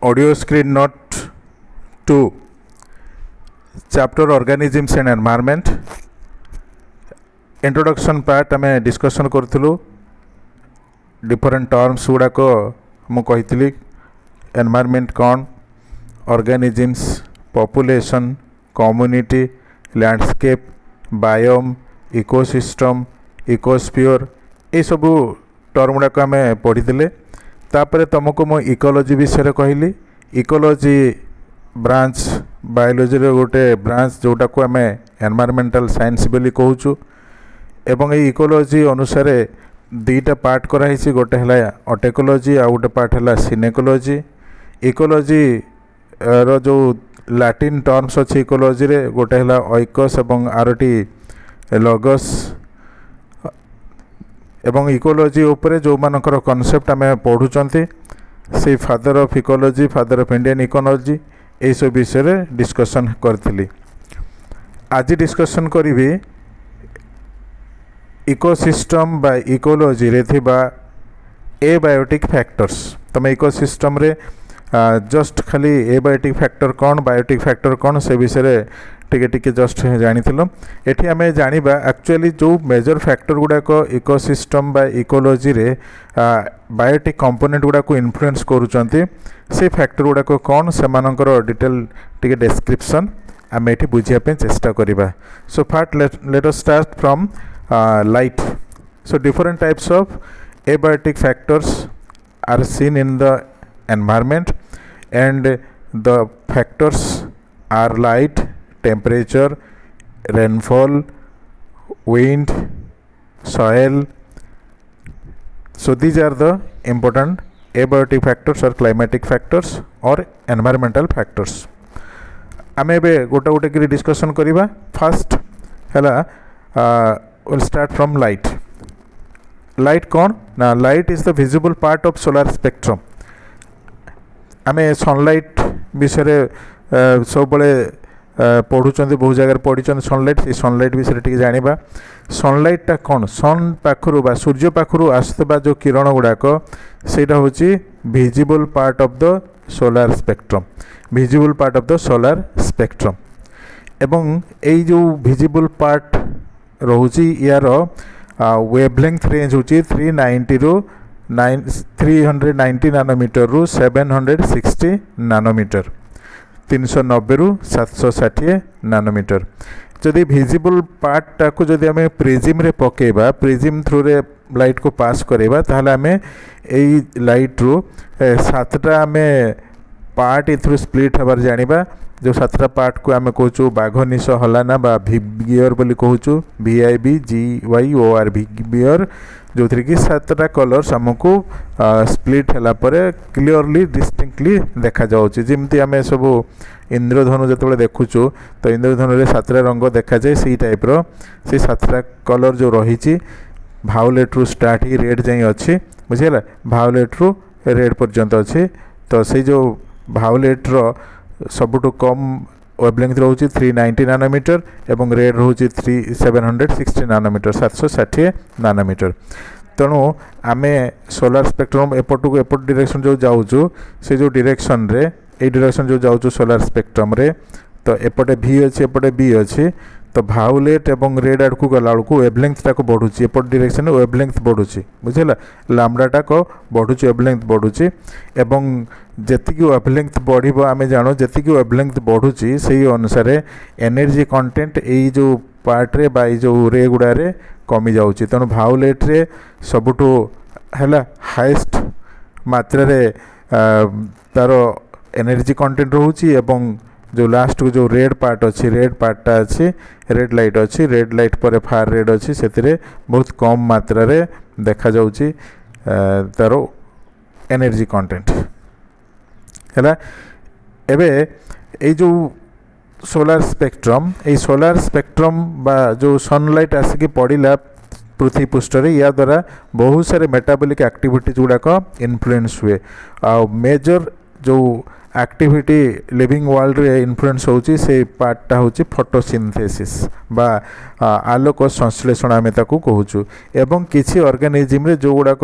audio screen note 2 chapter organisms and environment introduction part आम discussion करूँ different terms गुड़ाक मुझे environment कौन organisms population community landscape biome ecosystem ecosphere ये सब term गुड़ाक आम पढ़ी तापर तुमको मु इकोलॉजी विषय कहली इकोलॉजी ब्रांच बायोलॉजी गोटे ब्रांच जोटा को आम एनवायरमेंटल साइंस बोली कहूँ एवं ये इकोलॉजी अनुसार दुईटा पार्ट कराई गोटे है ऑटेकोलॉजी आ गोटे पार्ट है सिनेकोलॉजी इकोलॉजी रो जो लैटिन टर्म्स अच्छी इकोलॉजी रे गोटे है ऑइकस एवं आरटी लॉगस एवं इकोलॉजी उपरे जो मानकर कॉन्सेप्ट आम पढ़ुचंती से father of ecology father of Indian ecology ये सब विषय डिस्कशन करी आज डिस्कशन करी इकोसिस्टम बा इकोलॉजी रे थिबा एबायोटिक फैक्टर्स तुम इकोसिस्टम रे जस्ट खाली एबायोटिक फैक्टर कौन बायोटिक फैक्टर कौन से विषय टिके जस्ट जानिथिलो एठी आमे जानिबा एक्चुअली जो मेजर फैक्टर गुड़ाक इकोसिस्टम बा इकोलॉजी रे बायोटिक कंपोनेंट गुड़ाक इन्फ्लुएंस करूचंती से फैक्टर गुड़ाक कौन से मानकर डिटेल टिके डिस्क्रिप्शन आमे एठी बुझिया पे चेष्टा करिबा so first let us start from light. So different types of abiotic factors are seen in the environment and the factors are light, temperature, rainfall, wind, soil. So these are the important abiotic factors or climatic factors or environmental factors. आमे बे गोटे गोटे करी discussion करिबा first हैला we'll start from light. Light कौन ना light is the visible part of solar spectrum. आमे sunlight विषय सब बड़े पढ़ुचंदी बहुत जगह पढ़ी सनलाइट से सनलाइट विषय टी जानिबा सनलाइट टा कौन सन पाखरु बा सूर्य पाखरु आसुवा जो किरण गुड़ाक सेटा होची visible part of the solar spectrum visible part of the solar spectrum एवं ए जो विजिबल पार्ट रोची यार वेवलेंथ रेंज होची 390 रु 390 नानोमीटर रु 760 नानोमीटर 390 रु 760 नानोमीटर जदि विजिबल पार्ट टाको जदि आमे प्रिज्म रे पकेबा प्रिज्म थ्रू रे लाइट को पास करेबा ताहले आमे एई लाइट रु सातटा आमे पार्ट इथ्रु स्प्लिट हबार जानिबा जो सातटा पार्ट को आम कहूँ बाघ निश हलाना बा भिगियर बोली कहूँ VIBGYOR भिगियर जो थी कि सातटा कलर्स आमको स्प्लिट है क्लीयरली डिस्टिंक्टली देखा जाउछि जेमती आम सब इंद्रधनु जो देखुचु तो इंद्रधनु रे सातटा रंग देखा जाए सी टाइप रो से सातटा कलर जो रही भायोलेट रु स्टार्ट ही रेड जाए अच्छी बुझेगा भायोलेट रु रेड पर्यंत अच्छी तो से जो भायोलेट रो सबुठ कम वेवलेंथ रोचे 390 नानोमीटर एवं रेड रोचे 760 नानोमीटर 760 नानोमीटर तेणु आमे सोलार स्पेक्ट्रम एपट को एपट डायरेक्शन जो जाऊँ से जो डायरेक्शन रे ए डायरेक्शन जो जाऊँ सोलार स्पेक्ट्रम रे तो एपटे V अच्छी एपटे B अच्छी तो भायोलेट एवं रेड आड़ को गला बेलू वेवलेंथ टाक बढ़ुची एपट डायरेक्शन वेवलेंथ बढ़ुची बुझेगा लाम्बडा टाक बढ़ुची वेवलेंथ बढ़ुची एवं जेतिकी वेवलेंथ बढ़िबो आमे जानो जेतिकी वेवलेंथ बढ़ुची सेही अनुसार एनर्जी कंटेंट एई जो पार्ट रे बा जो रे गुडा रे कमी जाउची तेणु भायोलेट रे सबुठो हैला हाईएस्ट मात्रा रे तार एनर्जी कंटेंट रहूची एवं जो लास्ट को जो रेड पार्ट अच्छी रेड पार्टा अच्छी रेड लाइट अच्छी रेड लाइट पर फार रेड अच्छी से बहुत कम मात्रा रे देखा जाउची तार एनर्जी कंटेंट है एबे ए जो सोलार स्पेक्ट्रम बा जो सनलाइट आसिक पड़िला पृथ्वी पृष्ठ या द्वारा बहुत सारे मेटाबॉलिक एक्टिविटीज गुड़ाक इन्फ्लुएंस हुए आ मेजर जो एक्टिविटी लिविंग वर्ल्ड रे इन्फ्लुएंस होची से पार्टटा होची फोटोसिंथेसिस बा आलोक संश्लेषण आम ताकू कहूँ एवं किसी ऑर्गेनिज्म रे जो गुड़ाक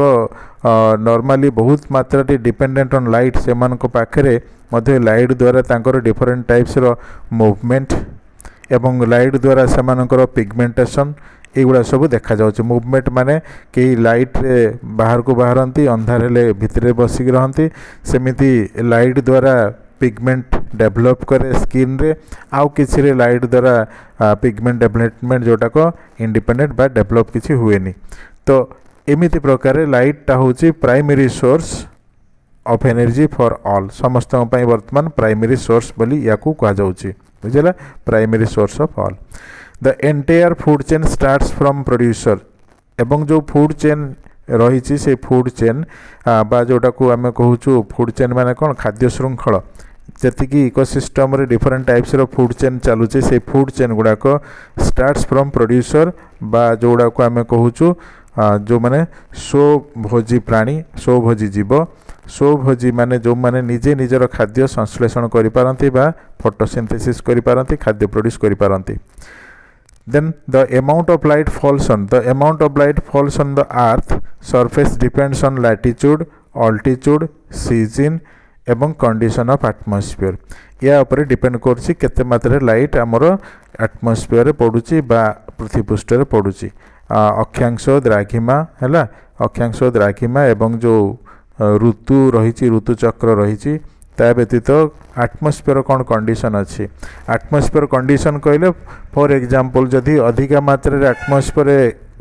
नॉर्मली बहुत मात्रा डिपेंडेंट ऑन लाइट से पाखरे मध्य लाइट द्वारा तांकर डिफरेंट टाइप्स रो मूवमेंट एवं लाइट द्वारा सेमानकर पिगमेंटेशन एगुड़ा सब देखा जाउछि। मूवमेंट माने कई लाइट रे बाहर को बाहरती अंधार हेले भितरे बसिक रहती सेमिति लाइट द्वारा पिगमेंट डेवलप करे स्किन रे आउ किछि रे लाइट द्वारा पिगमेंट डेवलपमेंट जोटाक इंडिपेंडेंट बा डेवलप किछि हुएनी। तो एमिति प्रकार लाइट होछि primary source of energy for all समस्त वर्तमान प्राइमरी सोर्स बोली याकू कहा जाउछि बुझला primary source of all. The entire food chain starts from producer एवं जो फूड चेन रही से फूड चेन बा जोटा को आम कहूँ फूड चेन माने कौन खाद्य श्रृंखल जी इकोसिस्टम रे डिफरेंट टाइप्स रो फूड चेन चलुचे से फूड चेन गुड़ाक स्टार्ट्स फ्रॉम प्रोड्यूसर बा जोड़ा को आम कहूँ जो माने स्वभोजी प्राणी स्वभोजी जीव स्वभोजी माने जो माने निजे निजर खाद्य संश्लेषण करि पारंती बा फोटोसिंथेसिस करि पारंती खाद्य प्रोड्यूस करि पारंती। Then the amount of light falls on the earth surface depends on latitude, altitude, season एवं कंडीशन ऑफ एटमॉस्फेयर या ऊपर डिपेंड करछि केते मात्रा लाइट हमर एटमॉस्फेयर रे पडुछि बा पृथ्वी पृष्ठ रे पडुछि। अक्षांश द्राघिमा हैला अक्षांश द्राघिमा एवं जो ऋतु रही ऋतु चक्र रही ता व्यतीत एटमॉस्फेयर कौन कंडीशन अच्छी एटमॉस्फेयर कंडीशन कहले फॉर एग्जांपल जदि अधिका मात्रा एटमॉस्फेयर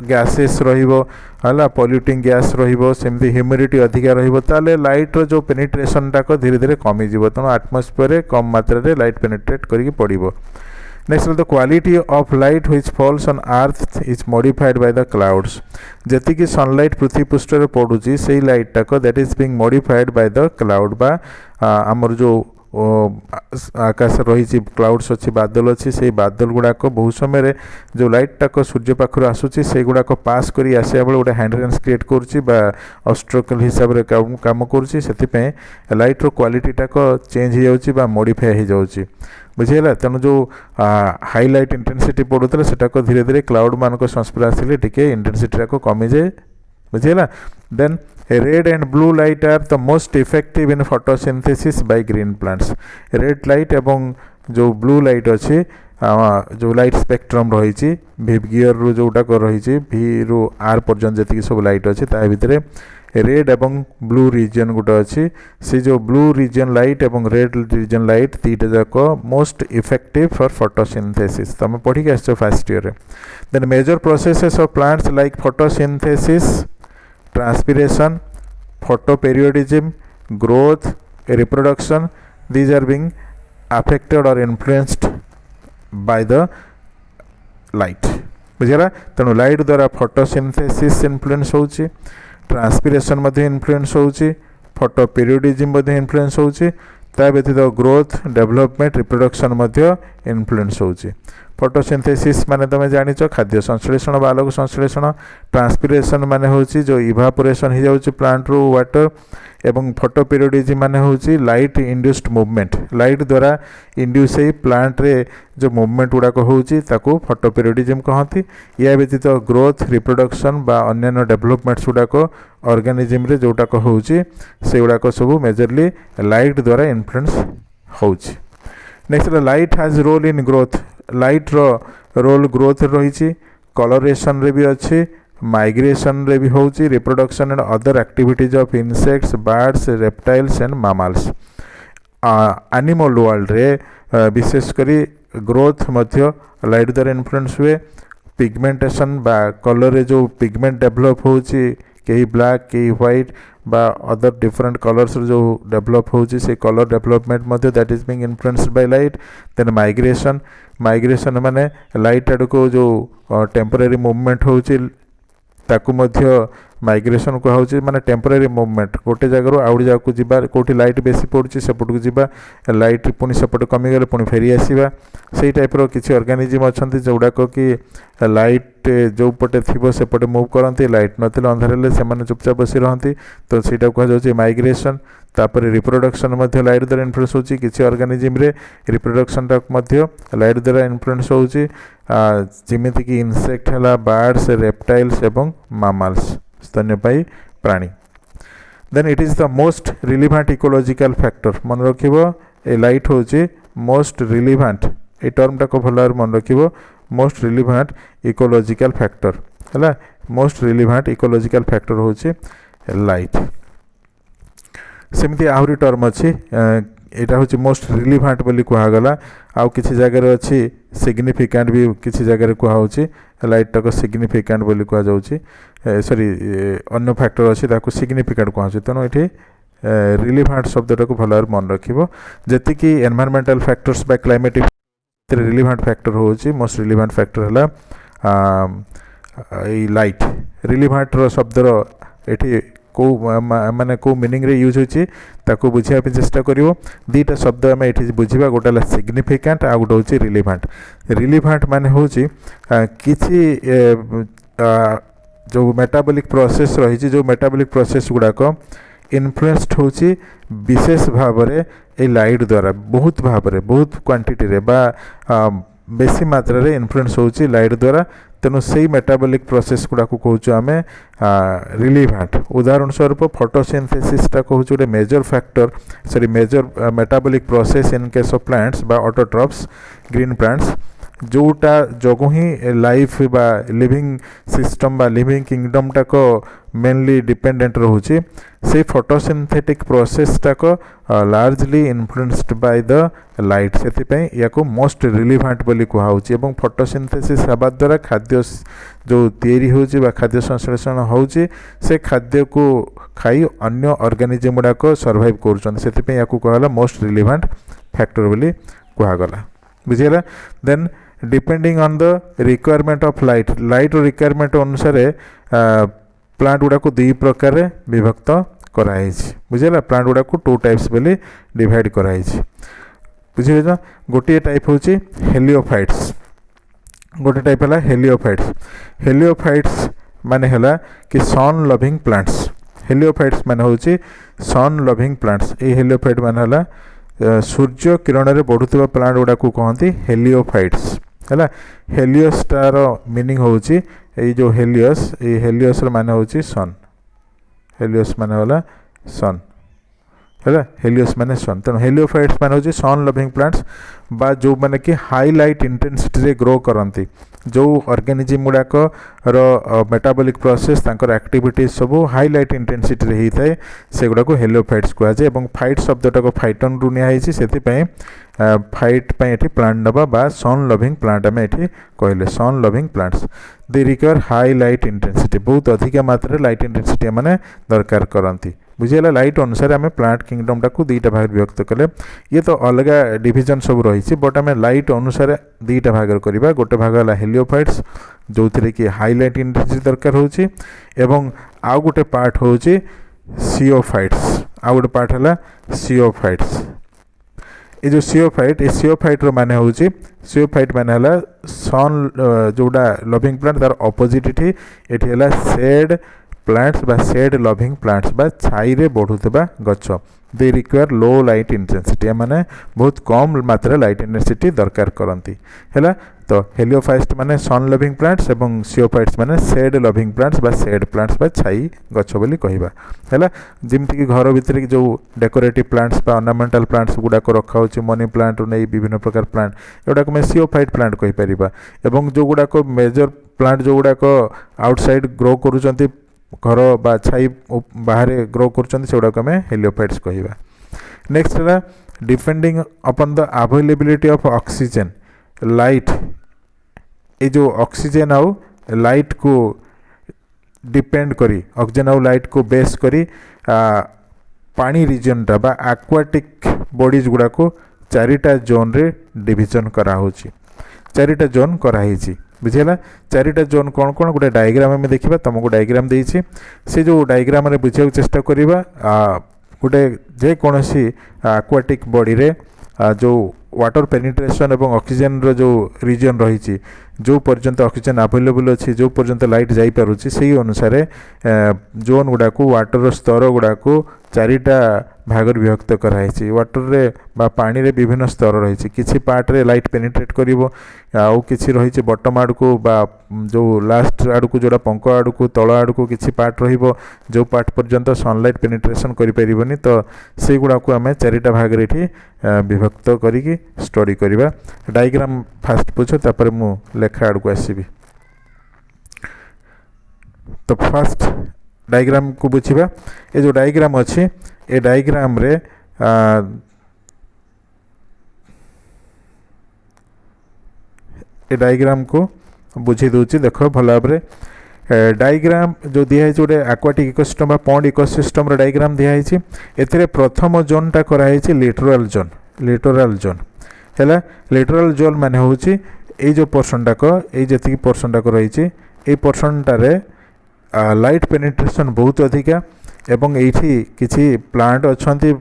गैसेस रहिबो हला पॉल्यूटिंग गैस रहिबो सेमती ह्यूमिडिटी अधिका रहिबो ताले लाइट रो जो पेनिट्रेशन टाक धीरे धीरे कमी जिवो तेणु एटमॉस्फेयर कम मात्रा रे लाइट पेनिट्रेट करिक पड़िबो। Next the quality of light which falls on earth is modified by the clouds जति कि सनलाइट पृथ्वी पृष्ठ रे पडुची सेही लाइट टाक that is being modified by the cloud बा आमर जो आकाश रही क्लाउड्स अच्छी बादल अच्छी से बादल गुड़ाक बहुत समय जो लाइट टाक सूर्य पाखर आसूची से गुड़ाक पास करी आसिया बेले गोटे हैंड्रेंस क्रिएट करुच्ची ऑब्स्ट्रकल हिसाब से काम करुच्ची से लाइट रो क्वालिटी टाक चेंज हो जाउची बा मॉडिफाई हो जाउची बुझेगा। तेणु जो हाई लाइट इंटेंसिटी पड़ूला सेटाक धीरे धीरे क्लाउड मानक संस्पर्श आसिले टिके इंटेंसिटी टाक कमी जाए बुझेगा। Then red and blue light are the most effective in photosynthesis by green plants. Red light एवं जो ब्लू लाइट अच्छी जो लाइट स्पेक्ट्रम रही गियर रू जोटाक रही भी रु आर पर्यंत जी सब लाइट अच्छी ता भितर रेड एवं ब्लू रीजन गोटे अच्छी से जो ब्लू रीजन लाइट एवं रेड रीजन लाइट दीटा जाक मोस्ट इफेक्टिव फॉर फोटोसिंथेसिस तुम पढ़ी आस first year. Then major processes of plants like photosynthesis transpiration, photoperiodism, growth, reproduction, these are being affected or influenced by the light बुझेगा। तेणु light द्वारा photosynthesis influence होची transpiration मध्य influence होची photoperiodism मध्य influence होची ता व्यतीत ग्रोथ डेवलपमेंट रिप्रोडक्शन मध्य influence होची। Photosynthesis माने तुम जानिच खाद्य संश्लेषण बा आलोक संश्लेषण ट्रांसपिरेशन माने होची जो इवापोरेशन हो जाउची प्लांट रू वाटर एवं फोटोपीरियोडिज्म माने होची लाइट इंड्यूस्ड मूवमेंट लाइट द्वारा इंड्यूस हो प्लांट रे जो मूवमेंट गुड़ाक होची ताकू फोटोपीरियोडिज्म कहती। या व्यतीत ग्रोथ रिप्रोडक्शन बा अन्य डेवलपमेंट्स गुड़ाक ऑर्गेनिज्म रे जोटाक होची से गुड़ाक सब मेजरली लाइट द्वारा इन्फ्लुएंस होची। Next light has role in growth light रो रोल ग्रोथ रही कलरेशन रे भी अच्छी माइग्रेशन रे भी होची reproduction and other activities of insects birds reptiles and mammals. Animal world रे विशेष करी ग्रोथ मध्य लाइट द्वारा इन्फ्लुएंस हुए। पिगमेंटेशन बा कलर रे जो पिगमेंट डेवलप होची कहीं ब्लैक कहीं व्हाइट बा अदर डिफरेंट कलर्स जो डेवलप होची से कलर डेवलपमेंट मध्य that is being influenced by light. Then migration माने लाइट आड़ को जो टेम्पररी मूवमेंट होची ताकू मध्य माइग्रेशन कहुचे माने टेम्पररी मूवमेंट गोटे जगह आउ जगह को जीवा कोठी लाइट बेसी पड़ुछि सेपट को जीवा लाइट पुणी सेपट कमी गले पुणी फेरी आसीबा सेही टाइप रो किछि ऑर्गेनिज्म अछंती जोडा को कि लाइट जो पटे थिबो सेपटे मूव करंती लाइट नथिले अंधारेले से माने चुपचाप बसी रहंती तो सेटा कह जाउछि माइग्रेशन तापर रिप्रोडक्शन मध्य लाइट द्वारा इन्फ्लुएंस होछि किछि ऑर्गेनिज्म रे रिप्रोडक्शन तक मध्य लाइट द्वारा इन्फ्लुएंस होछि जेमिति कि इंसेक्ट हला बर्ड्स रेप्टाइल्स एवं मामल्स स्तन्यपायी प्राणी then it is the most relevant ecological factor मन रखिबो ए लाइट होछि मोस्ट रिलेवेंट ए टर्म टा को भलार मन रखिबो मोस्ट रिलेवेंट इकोलॉजिकल फैक्टर हला मोस्ट रिलेवेंट इकोलॉजिकल फैक्टर होछि लाइट सेमती आहुरी टर्म अच्छी एटा हूँ मोस्ट रिलेवेंट बोली कहगला आउ किसी जगह अच्छी सिग्निफिकेंट भी किसी जगह कहूँ लाइट टाक सिग्निफिकेंट बोली कह सॉरी अन्य फैक्टर अच्छी ताकू सिग्निफिकेंट कहूँ तेणु ये रिलेवेंट शब्दटा को भल मन रखिबो जेतिकी एनवायरमेंटल फैक्टर्स बा क्लाइमेटिक रिलेवेंट फैक्टर होची मोस्ट रिलेवेंट फैक्टर है लाइट रिलेवेंट रो शब्दर एठी को माने को मीनिंग रे यूज होची ताको बुझिया पे चेष्टा करिवो दीटा शब्द हम एठी बुझिबा गोटाला सिग्निफिकेंट आ गोटा होची रिलेवेंट रिलेवेंट माने होची किछि जो मेटाबॉलिक प्रोसेस रही जो मेटाबॉलिक प्रोसेस गुड़ा को इन्फ्लुएंस्ड होची विशेष भाव रे ए लाइट द्वारा बहुत भाव रे बहुत क्वांटिटी रे बा बेसी मात्रा रे इन्फ्लुएंस होची लाइट द्वारा तेणु से मेटाबॉलिक प्रोसेस गुड़ा को कहूँ आम रिलेवेंट उदाहरण स्वरूप फोटोसिंथेसिस टा कहूँ गोटे major factor sorry major metabolic process in case of plants बा ऑटोट्रॉप्स ग्रीन प्लांट्स जोटा जगह ही लाइफ बा लिविंग सिस्टम बा लिविंग किंगडम टाक मेनली डिपेंडेंट रोचे से फोटोसिंथेटिक प्रोसेस टाक largely influenced by the light से या मोस्ट रिलेवेंट बोली कहुच्छी और फोटोसिंथेसिस हवा द्वारा खाद्य जो तैयारी होची बा खाद्य संश्लेषण होची से खाद्य को खाई अन्य ऑर्गेनिज्म गुड़ाक सर्वाइव कर कहला मोस्ट रिलेवेंट फैक्टर बोली कहगला बुझीगला then depending on the requirement of light light requirement अनुसार प्लांट गुड़ा को दुई प्रकार विभक्त कराई बुझेगा प्लांट गुड़ा को टू टाइप्स बोली डिवाइड कराई बुझे गोटे टाइप हूँ हेलियोफाइट्स गोटे टाइप है हेलियोफाइट्स हेलियोफाइट्स माने है कि सन लविंग प्लांट्स हेलियोफाइट्स माने हूँ सन लविंग प्लांट्स ये हेलियोफाइट माने है सूर्य किरण रे बढ़ुवा प्लांट गुड़ा को कहते हेलियोफाइट्स है हेलियोस टार मीनिंग हूँ ये जो हेलियोस ये हेलियोस माने हूँ सन हेलियोस माने होला सन है हेलियोस माने सन तेणु हेलियोफाइट्स माने हूँ सन लविंग प्लांट्स बा जो माने कि हाई लाइट इंटेंसिटी रे ग्रो करती जो ऑर्गेनिज्म गुड़ाक मेटाबॉलिक प्रोसेस तांकर एक्टिविटीज सब हाई लाइट इंटेंसिटी रे ही थाए से गुड़ा को हेलियोफाइट्स कह जाए और फाइट शब्दटा को फाइटन रु नियाई से फाइट पे ये प्लांट नवा बा सन लविंग प्लांट आम ये कहले sun loving plants they require high light intensity बहुत अधिक मात्रा लाइट इंटेंसिटी मैंने दरकार करती बुझीगला लाइट अनुसार आम प्लांट किंगडम टाक दुईटा भाग विभक्त कले ये तो अलग डिविजन सब रही बट आम लाइट अनुसार दुईटा भाग करवा गोटे भाग है हेलियोफाइट्स जो थे कि हाई लाइट इंटेंसिटी दरकार होची एवं आउ गोटे पार्ट हूँ सियोफाइट्स आउ गोटे पार्ट है सियोफाइट्स ये जो सियोफाइट रो माने हूँ सियोफाइट माने है सन जोड़ा लविंग प्लांट तार अपोजिट ये है शेड प्लांट्स बा शेड लविंग प्लांट्स बा छाई रे बढ़ुवा गछ they require low light intensity माने बहुत कम मात्रा लाइट इंटेंसिटी दरकार करती है तो हेलियोफाइट्स माने सन लविंग प्लांट्स एवं सियोफाइट्स माने शेड लविंग प्लांट्स बा शेड प्लांट्स बा छाई गछ बोली कहबा है जमती कि घर भितर जो डेकोरेटिव प्लांट्स बा ऑर्नामेंटल प्लांट्स गुड़ाक रखा होची मनी प्लांट नहीं विभिन्न प्रकार प्लांट एगुड़ाक मैं सियोफाइट प्लांट कहि परिबा एवं जो गुड़ाक मेजर प्लांट जो गुड़ाक आउटसाइड ग्रो करूचंती घर बा छाई बाहर ग्रो करुँच आम हेलियोफाइट्स कहवा नेक्स्ट है depending upon the availability of oxygen light ये जो ऑक्सीजन आउ लाइट को डिपेंड करी ऑक्सीजन आउ लाइट को बेस करी पानी रीजनटा बा एक्वाटिक बॉडीज गुड़ा को चारिटा जोन रे डिविजन करा होची चारिटा जोन कराई बुझीगला चारिटा जोन कौन कौन गोटे डायग्राम आम देखा तुमको डायग्राम देती से जो डायग्राम रे बुझा चेष्टा करवा गोटे जेकोसी आक्वाटिक बॉडी रे जो वाटर पेनिट्रेशन एवं ऑक्सीजन रो जो रीजन रही जो पर्यंत ऑक्सीजन अवेलेबल अच्छी जो पर्यंत लाइट जापर से अनुसार जोन गुड़ा को वाटर स्तर गुड़ा को चारिटा भाग विभक्त कराई वाटर रे बा पानी रे विभिन्न स्तर रही किसी पार्ट रे लाइट पेनिट्रेट करिवो आउ किसी रही बटम आड़ को बा जो लास्ट आड़ को जोड़ा पंक आड़ को तल आड़ को किसी पार्ट रहिबो जो पार्ट पर्यंत सनलाइट पेनिट्रेशन करि परिबनी तो से गुड़ा को आमे चारिटा भाग रे एठी विभक्त करिकी स्टडी करिबा डायग्राम फास्ट पूछो तापर मु लेखा आड़ को आसीबी तो फास्ट डायग्राम को बुझिबा ए जो डायग्राम अछि ए डायग्राम रे ए डायग्राम को बुझी दूची देखो भल भाव डायग्राम जो दिखाई गोटे aquatic ecosystem pond ecosystem diagram दिखाई एथिरे प्रथम जोनटा कराई लिटोरल जोन है लिटोरल जोन माने होची ए जो पोर्शनटाक ए जी पोर्शनटाक रही ए पोर्शनटारे लाइट पेनिट्रेशन बहुत अधिका एवं एठी किछि प्लांट अछंती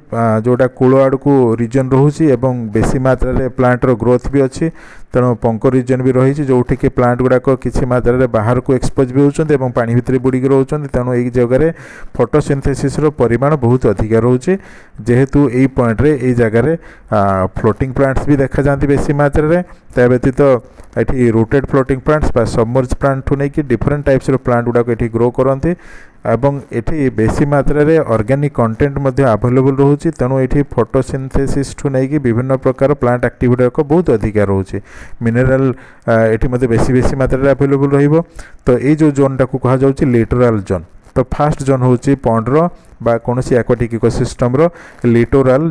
जोटा कूल आड़ को रीजन रोची एवं बेसी मात्रा रे प्लांट रो ग्रोथ भी अच्छी तेणु पंक रीजन भी रही जो कि प्लांट गुड़ाक किसी मात्रा रे बाहर को एक्सपोज भी होचंती एवं पानी भितर बुड़ी रोचंती तेणु यही जगह फोटोसिंथेसिस रो परिमाण बहुत अधिका रोचे जेहेतु यही पॉइंट रे यही जगह फ्लोटिंग प्लांट्स भी देखा जाती बेसी मात्रा रे ता व्यतीत ये रूटेड फ्लोटिंग प्लांट्स बा सबमर्ज प्लांट ठू नहीं कि डिफरेंट टाइप्स रो प्लांट गुड़ाक ये ग्रो करती एवं एठी बेसी मात्रा रे ऑर्गेनिक कंटेंट मध्ये अवेलेबल रोची तेणु एठी फोटोसिंथेसिस ठू नहीं कि विभिन्न प्रकार प्लांट एक्टिविटी को बहुत अधिका रोचे मिनरल एठी मध्ये बेसी मात्रा रे अवेलेबल रहिबो तो ये जो जोन टाको कहा जाउची लिटोरल जोन तो फास्ट जोन होची पॉन्ड रो बा कोनोसी एक्वाटिक इकोसिस्टम रो लिटोरल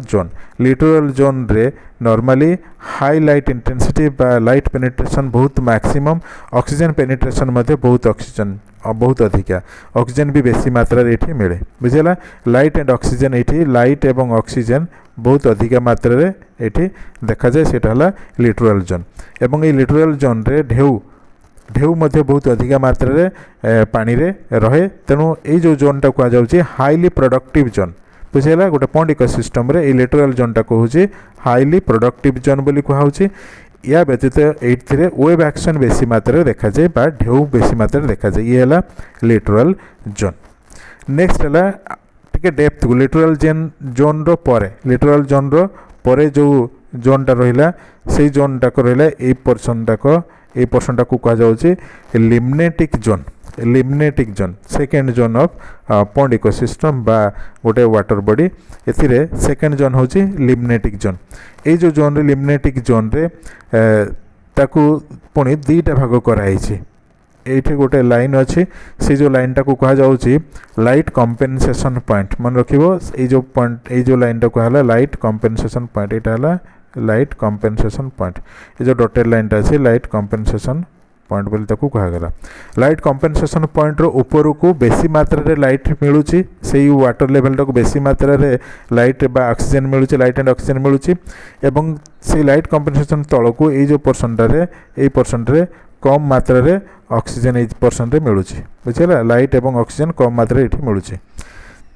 जोन रे नॉर्मली हाई लाइट इंटेंसिटी बा लाइट पेनिट्रेशन बहुत मैक्सिमम ऑक्सीजन पेनिट्रेशन मध्ये बहुत अधिका ऑक्सीजन भी बेसी मात्रा रे एठी मिले बुझेला लाइट एंड ऑक्सीजन एठी लाइट एवं ऑक्सीजन बहुत अधिका मात्रा रे एठी देखा जाए सेटा हला लिटोरल जोन एवं ए लिटोरल जोन रे ढेउ मध्ये बहुत अधिका मात्रा रे पानी रे रहे तेणु ये जो जोन टा कह जाउची हाईली प्रोडक्टिव जोन बुझेला गोटे पॉन्ड इकोसिस्टम रे ए लिटोरल जोन टा कहूची हाईली प्रोडक्टिव जोन बोली कहाउची या व्यतीत एथिरे वेव एक्शन बेसी मात्रा देखा जाए बा ढेउ बेसी मात्रा देखा जाए ये हला लिटोरल जोन नेक्स्ट हला टिके डेप्थ को लिटोरल जोन रो परे जो जोन टा रहिला सेई जोन टा को रहिला ए पोर्शन टा को कहा जाउची limnetic zone second zone of pond ecosystem बा गोटे वाटर बॉडी एथिरे सेकेंड जोन होची लिम्नेटिक जोन ए जो जोन रे लिम्नेटिक जोन रे ताकू पुणी दीटा भाग कराई एठी गोटे लाइन अच्छी से जो लाइन टाको कहा जाउची लाइट कंपेनसेशन पॉइंट मन रखिबो ए जो पॉइंट ए जो लाइन टा कहला लाइट कंपेनसेशन पॉइंट एटा हला लाइट कंपेनसेशन पॉइंट ये जो डॉटेड लाइन टा अछि लाइट कंपेनसेशन पॉइंट बोली ताकू कहा गला लाइट कंपेनसेशन पॉइंट रो ऊपर को बेसी मात्रा रे लाइट मिलुची सेही वाटर लेवल टाको बेसी मात्रा रे लाइट बा ऑक्सीजन मिलुची लाइट एंड ऑक्सीजन मिलुची एवं से लाइट कंपेनसेशन तळ को ए जो पोर्शन रे कम मात्रा रे ऑक्सीजन ए पोर्शन रे मिलुची बुझिला लाइट एवं ऑक्सीजन कम मात्रा रे एठी मिलुची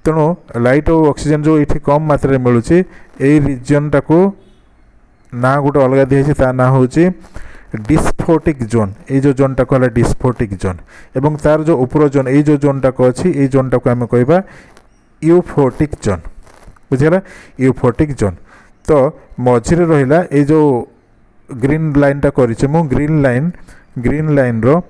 तेणु लाइट और ऑक्सीजन जो एठी कम मात्रा रे मिलुची ए रीजन टाको ना गोटे अलग दिखाई ता ना होची डिस्फोटिक जोन ये जो जोन टाक है डिस्फोटिक जोन एवं तार जो ऊपर जोन ये जो जोन टाक अच्छी ये जोन टाक आम कहवा यूफोटिक जोन बुझेगा यूफोटिक जोन तो मझिरे रहिला ये जो ग्रीन लाइन टा करिचे मु ग्रीन लाइन रो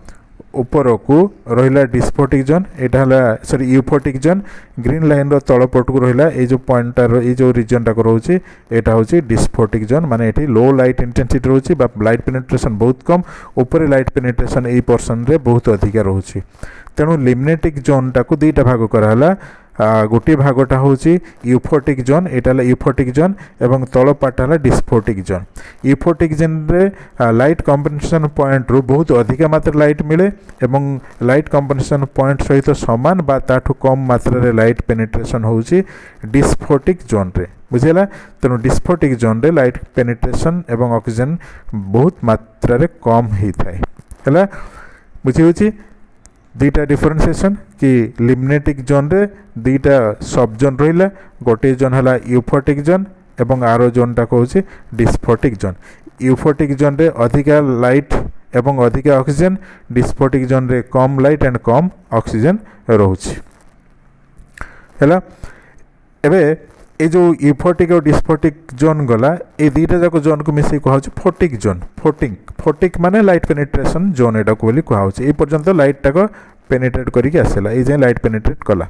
ऊपर को रहिला डिस्फोटिक जोन एटा हला sorry euphotic zone green line रो तळ पट को रहिला ए जो पॉइंट टा रो ए जो रीजन टा को रहउची एटा होची डिस्फोटिक जोन माने एठी लो लाइट इंटेंसिटी रहउची बा लाइट पेनिट्रेशन बहुत कम ऊपर लाइट पेनिट्रेशन ए पोर्शन रे बहुत अधिका रहउची तेणु लिम्नेटिक जोन टा को दुईटा भाग कराला गोटे भागटा होची यूफोटिक जोन एटा यूफोटिक जोन एवं तल पार्ट हला डिस्फोटिक जोन यूफोटिक जोन रे लाइट कंपेनसेशन पॉइंट रू बहुत अधिक मात्रा लाइट मिले एवं लाइट कंपेनसेशन पॉइंट सहित समान बा ताठू कम मात्रा रे लाइट पेनिट्रेशन होची डिस्फोटिक जोन रे बुझेला तेणु डिस्फोटिक जोन रे लाइट पेनिट्रेशन एवं ऑक्सीजन बहुत मात्रा रे कम ही थाए है बुझी होची दुईटा डिफरेंशिएशन कि लिम्नेटिक जोन रे दुईटा सब जोन रहिला गोटे जोन हला यूफोटिक जोन एवं आरो जोनटा कहूँ डिस्फोटिक जोन यूफोटिक जोन रे अधिका लाइट एवं अधिका ऑक्सीजन डिस्फोटिक जोन रे कम लाइट एंड कम ऑक्सीजन रोची है एबे ये जो यूफोटिक और डिस्फोटिक जोन गला ये दुईटा जाक जोन को मिसे कह फोटिक जोन फोटिक माने लाइट पेनिट्रेशन जोन एटा को बोली कह ये पर्यंत लाइट टाक पेनिट्रेट करके आसला ये लाइट पेनिट्रेट कला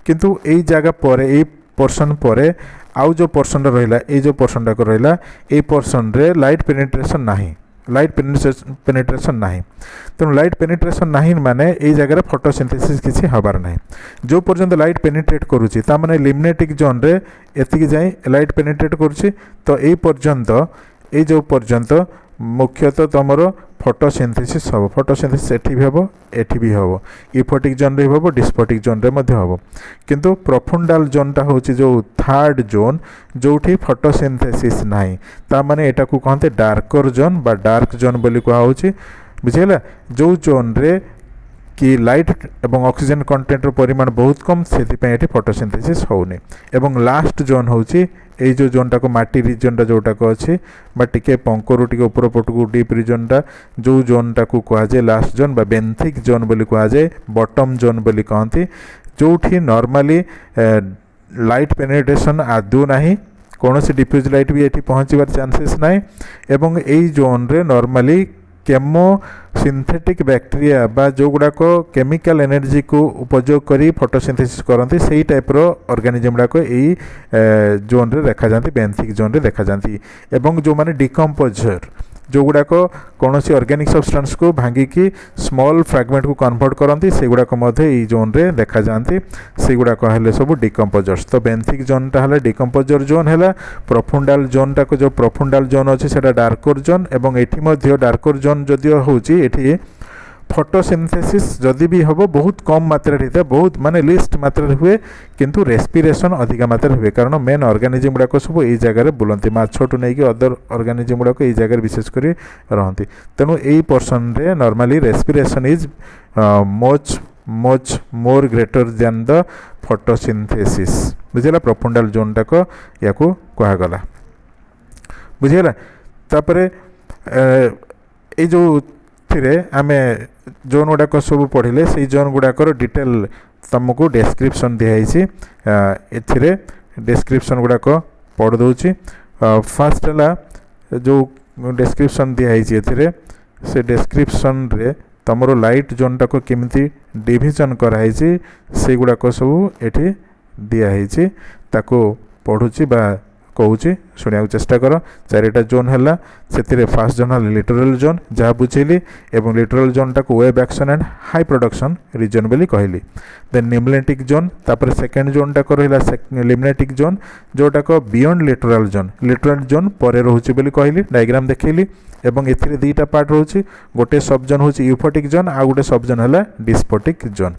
किंतु यही जगह पर यही पोर्शन पर आउ जो पोर्शन रहा ये जो पोर्शन टाक रहा ये पोर्शन रे लाइट पेनिट्रेशन नाही लाइट पेनिट्रेशन नाही तेणु लाइट पेनिट्रेशन नाही माने ये जगह फोटोसिंथेसिस किसी हबार नाही जो पर्यंत लाइट पेनिट्रेट करुच्ची ता माने लिम्नेटिक जोन रे एतिकी जाए लाइट पेनिट्रेट करुच्ची तो ये पर्यंत ये जो पर्यंत मुख्यतः तुमर फोटोसिंथेसिस हम फोटोसिंथेसिस एठी भी हम एठी भी हम यूफोटिक जोन रे हम डिस्फोटिक जोन रे मध्य हम किंतु प्रोफुंडाल जोनटा होची जो थर्ड जोन जोठी फोटोसिंथेसिस नाही ता माने एटा को कहते डार्कर जोन बा डार्क जोन बोली कहा होची बुझिला जो जोन रे कि लाइट एवं ऑक्सीजन कंटेंट परिमाण बहुत कम से फोटोसिंथेसिस होनी एवं लास्ट जोन होची ये जो जोनटा को माटी रिजनटा जोटाक अच्छी टे पंकरु टे ऊपर पटू डीप रिजनटा जो जोनटा को कहुए लास्ट जोन बा बेंथिक जोन बोली कहुए बॉटम जोन बोली कहती जो नॉर्मली लाइट पेनिट्रेशन आदौ नहीं कौन सी डिफ्यूज लाइट भी ये पहुँचबार चांसेस ना एवं यही जोन रे नॉर्मली केमो सिंथेटिक बैक्टेरिया बा जो गुड़ाक केमिकल एनर्जी को उपयोग करी फोटोसिंथेसिस करती से टाइप ऑर्गेनिज्म गुड़ाक यही जोन रे देखा जाती बेंथिक जोन रे देखा जाती एवं जो माने डिकम्पोजर जो गुड़ाक कौन सी ऑर्गेनिक सब्सटेंस को भांगिकी स्मॉल फ्रैगमेंट को कन्वर्ट करती से गुड़ाक जोन रे देखा जाती से गुड़ाक हेले सब डिकम्पोजर्स तो बेंथिक जोनटा है डिकम्पोजर जोन है प्रोफुंडाल जोनटा को जो प्रोफुंडाल जोन अच्छे से डार्कर जोन एवं एटी डार्कर जोन जदियो होची एठी फोटोसिंथेसिस जदि भी हम बहुत कम मात्रा होता है बहुत माने लिस्ट मात्रा हुए किंतु रेस्पिरेशन अधिक मात्रा हुए कारण मेन ऑर्गेनिज्म गुड़ाक सब ये जगह बुलती माछठू नहीं कि अदर ऑर्गेनिज्म गुड़ाक ये जगह विशेषकर रहती तेणु यही पोर्सन रे normally respiration is much more greater than the photosynthesis बुझेगा प्रोफुंडाल जोन टाक या कहगला बुझेगा तापर ये जो आम जोन गुड़ाक सब पढ़ले से जोन गुड़ाकर डिटेल तुमको डेस्क्रिप्शन दिखाई ए डेस्क्रिप्शन गुड़ाक पढ़ दूची फास्ट है जो डेस्क्रिप्शन दिखाई से डेस्क्रिप्शन रे तुमर लाइट जोन टाक केमिति डिविजन कराई से गुड़ाक सब ये दिखाई ताको पढ़ुची बा कहूँ शुणा चेष्टा कर चारिटा जोन है से फास्ट जोन है लिटरल जोन जहाँ बुझेली एवं लिटरल जोनटा को wave action and high production region बोली कहली देन लिम्नेटिक जोन तापर सेकेंड जोनटा को रहा लिम्नेटिक जोन जोटा को बियॉन्ड लिटरल जोन पर रोचे बोली कहली डायग्राम देखली एवं एथिरे दुईटा पार्ट रोचे गोटे सब जोन हूँ यूफोटिक जोन आ गोटे सब जोन है डिस्फोटिक जोन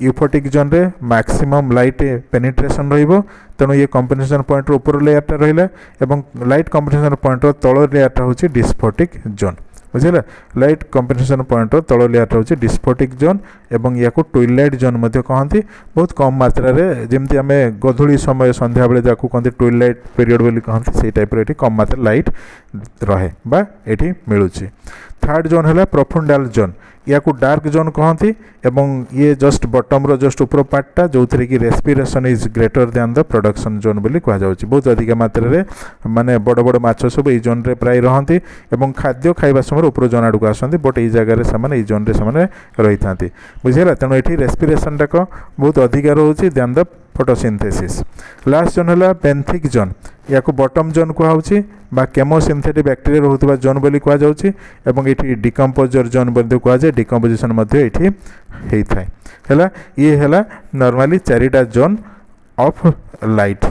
यूफोटिक जोन रे मैक्सिमम लाइट पेनिट्रेशन रहिबो तेणु ये कंपेन्सेशन पॉइंट ऊपर लेयरटा रहिला एवं लाइट कंपेन्सेशन पॉइंट तल लेयरटा होची डिस्फोटिक जोन बुझिला लाइट कंपेन्सेशन पॉइंट तल लेयरटा होची डिस्फोटिक जोन एवं या को ट्विलाइट जोन मध्ये कहंती बहुत कम मात्रा रे जेमति आमे गधुली समय संध्या बेले जाकू कहंती ट्विलाइट पीरियड बोली कहंती से टाइप रे एठी कम मात्रा लाइट रहे बा एठी मिलुची थर्ड जोन है प्रोफुंडाल जोन या को डार्क जोन कहती एवं ये जस्ट बटम रो जस्ट ऊपर पार्टा जो थे कि respiration is greater than the production zone बोली कहुँ बहुत अधिक मात्रा रे माने बड़ बड़ माछ सब ये जोन रे प्राय रहती एवं खाद्य खाइबा समय ऊपर जोन आड़क आसती बट ये जगह से जोन रे से रही था बुझेगा तेणु ये रेस्पिरेशन टाक बहुत अधिक रोचे than the photosynthesis last zone है बेंथिक जोन या को बटम जोन कहुँ बा केमोसिंथेटिक बैक्टेरिया रोहुवा जोन बोली कहुँ एवं ये डिकम्पोजर जोन बोली कहुए डिकम्पोजिशन होता है ये है नॉर्मली चारिटा जोन ऑफ लाइट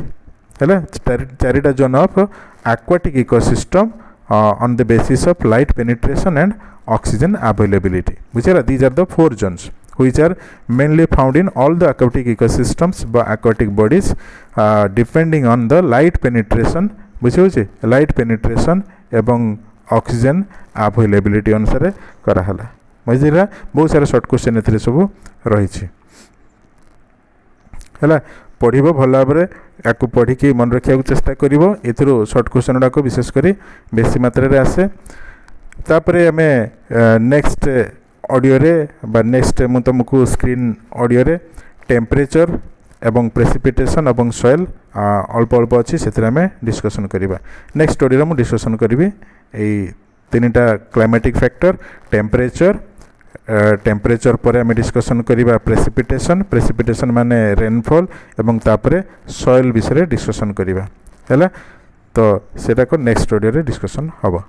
है चारिटा zone of aquatic ecosystem on the basis of light penetration and oxygen availability बुझेगा these are the 4 zones which are mainly found in all the aquatic ecosystems by aquatic bodies depending on the light penetration बुझे light penetration एवं oxygen availability अनुसार कराला बुझा बहुत सारा short question ए सब रही है पढ़ भल भाव या पढ़ी मन रखा चेष्टा कर शॉर्ट क्वेश्चन गुड़ाक विशेषकर बेसी मात्रा आसे तापर आम नेक्स्ट ऑडियो रे बा नेक्स्ट मु तुमको स्क्रीन ऑडियो रे टेम्परेचर एवं प्रेसिपिटेशन एवं सॉइल अल्प अल्प अच्छी से डिस्कसन करवा नेक्स्ट ऑडियो में डिस्कसन करी तीनटा क्लाइमेटिक फैक्टर टेम्परेचर पर आम डिस्कसन करवा प्रेसिपिटेशन माने रेनफॉल एवं तापरे सॉइल विषय डिस्कसन करवा है तो सेटा को नेक्स्ट ऑडियो रे डिस्कसन हम।